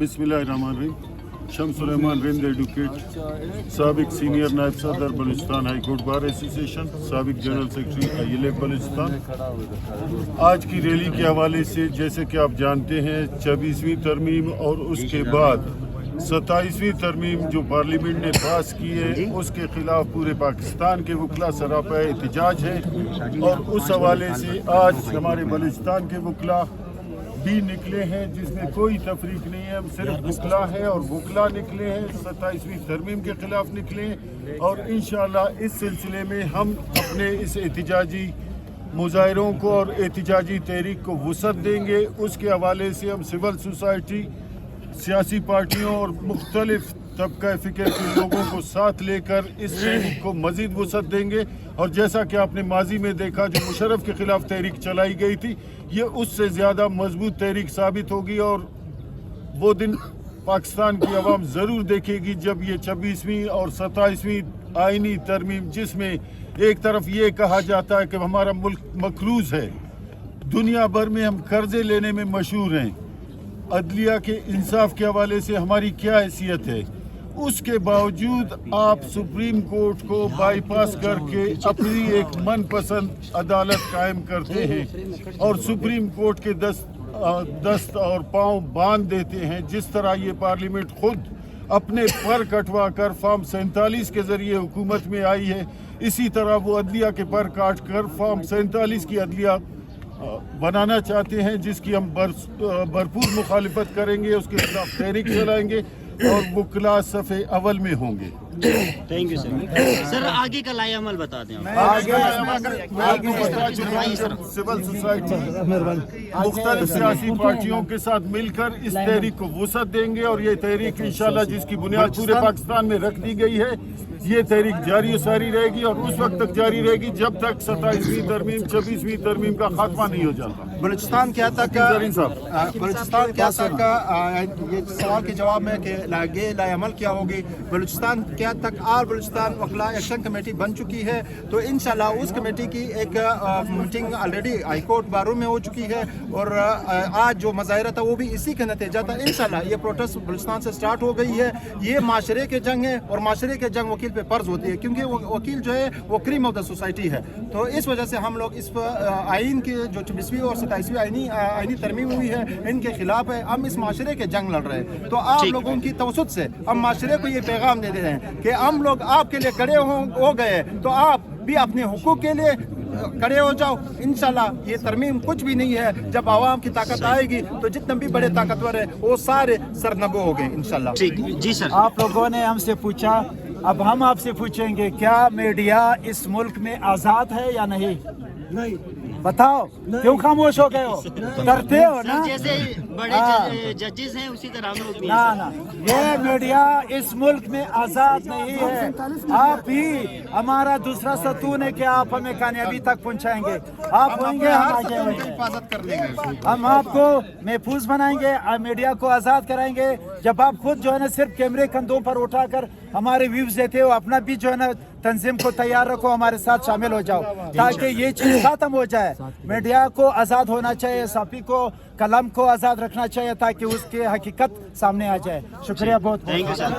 बिस्मिल्लाहिर्रहमानिर्रहीम। शमसुर-रहमान रिंद एडवोकेट, साबिक सीनियर नायब सदर Balochistan high court bar association, साबिक जनरल सेक्रेटरी अय्यले बलूचिस्तान। आज की रैली के हवाले से जैसे कि आप जानते हैं 26वीं तरमीम और उसके बाद 27वीं तरमीम जो पार्लियामेंट ने पास की है उसके खिलाफ पूरे पाकिस्तान के वकला सरापा एहतजाज है और उस हवाले से आज हमारे बलूचिस्तान के वकला भी निकले हैं जिसमें कोई तफरीक नहीं है। हम सिर्फ वकला है और वकला निकले हैं, 27वीं तरमीम के खिलाफ निकले हैं और इंशाअल्लाह इस सिलसिले में हम अपने इस एहतजाजी मुजाहिरों को और एहतजाजी तहरीक को वुसअत देंगे। उसके हवाले से हम सिविल सोसाइटी, सियासी पार्टियों और मुख्तलिफ तबका फ़िक्र के लोगों को साथ लेकर इस तहरीक को मज़ीद वुसअत देंगे। और जैसा कि आपने माजी में देखा जो मुशर्रफ के ख़िलाफ़ तहरीक चलाई गई थी, ये उससे ज़्यादा मजबूत तहरीक साबित होगी और वो दिन पाकिस्तान की आवाम ज़रूर देखेगी जब ये 26वीं और 27वीं आइनी तरमीम, जिसमें एक तरफ ये कहा जाता है कि हमारा मुल्क मकरूज़ है, दुनिया भर में हम कर्ज़े लेने में मशहूर हैं, अदलिया के इंसाफ के हवाले से हमारी क्या हैसियत है, उसके बावजूद आप सुप्रीम कोर्ट को बाईपास करके अपनी एक मनपसंद अदालत कायम करते हैं और सुप्रीम कोर्ट के दस्त और पांव बांध देते हैं। जिस तरह ये पार्लियामेंट खुद अपने पर कटवा कर फॉर्म 47 के ज़रिए हुकूमत में आई है, इसी तरह वो अदलिया के पर काट कर फॉर्म 47 की अदलिया बनाना चाहते हैं, जिसकी हम भरपूर मुखालिफत करेंगे, उसके खिलाफ तहरीक चलाएंगे और वकला सफ़े अव्वल में होंगे। Thank you sir. आगे का लाया अमल बता दें। सिविल सोसाइटी मुख्तलिफ सियासी पार्टियों के साथ मिलकर इस तहरीक को वुसअत देंगे और ये तहरीक इंशाल्लाह जिसकी बुनियाद पूरे पाकिस्तान में रख दी गई है, ये तहरीक जारी सारी रहेगी और उस वक्त तक जारी रहेगी जब तक 27वीं तरमीम 26वीं तरमीम का खात्मा नहीं हो जाता। बलूचिस्तान क्या तक ये सवाल के जवाब में कि लाएअमल क्या होगी। बलूचिस्तान क्या तक आल बलूचिस्तान वकला एक्शन कमेटी बन चुकी है, तो इंशाल्लाह उस कमेटी की एक मीटिंग ऑलरेडी हाई कोर्ट बारू में हो चुकी है और आज जो मुजाहिरा था वो भी इसी का नतीजा था। इंशाल्लाह ये प्रोटेस्ट बलूचिस्तान से स्टार्ट हो गई है। ये माशरे के जंग है और माशरे के जंग वकील पे फर्ज होती है, क्योंकि वो वकील जो है वो क्रीम ऑफ द सोसाइटी है। तो इस वजह से हम लोग इस आइन के जो 26वीं और 27वीं आइनी तरमीम हुई है इनके खिलाफ है। हम इस माशरे के जंग लड़ रहे हैं, तो आप लोगों की तवसुत से हम माशरे को ये पैगाम दे रहे हैं कि हम लोग आपके लिए खड़े हो गए, तो आप भी अपने हुकूक के लिए खड़े हो जाओ। इंशाल्लाह ये तरमीम कुछ भी नहीं है, जब आवाम की ताकत आएगी तो जितने भी बड़े ताकतवर है वो सारे सरनगो हो गए इंशाल्लाह। ठीक जी सर। आप लोगों ने हमसे पूछा, अब हम आपसे पूछेंगे क्या मीडिया इस मुल्क में आज़ाद है या नहीं? नहीं। बताओ क्यों खामोश हो गए हो? डरते हो ना? जैसे बड़े जजेस हैं उसी तरह हम लोग भी ना ये मीडिया इस मुल्क में आज़ाद नहीं है। आप ही हमारा दूसरा सतून है कि आप हमें कामयाबी तक पहुंचाएंगे। आप होंगे हम आगे होंगे, हिफाजत कर देंगे। हम आपको महफूज बनाएंगे, मीडिया को आज़ाद कराएंगे। जब आप खुद जो है ना सिर्फ कैमरे कंधों पर उठाकर हमारे व्यूज देते हो, अपना भी जो है ना तंजीम को तैयार रखो, हमारे साथ शामिल हो जाओ ताकि ये चीज़ खत्म हो जाए। मीडिया को आज़ाद होना चाहिए, सफ़ी को कलम को आज़ाद रखना चाहिए ताकि उसकी हकीकत सामने आ जाए। शुक्रिया बहुत। Thank you sir.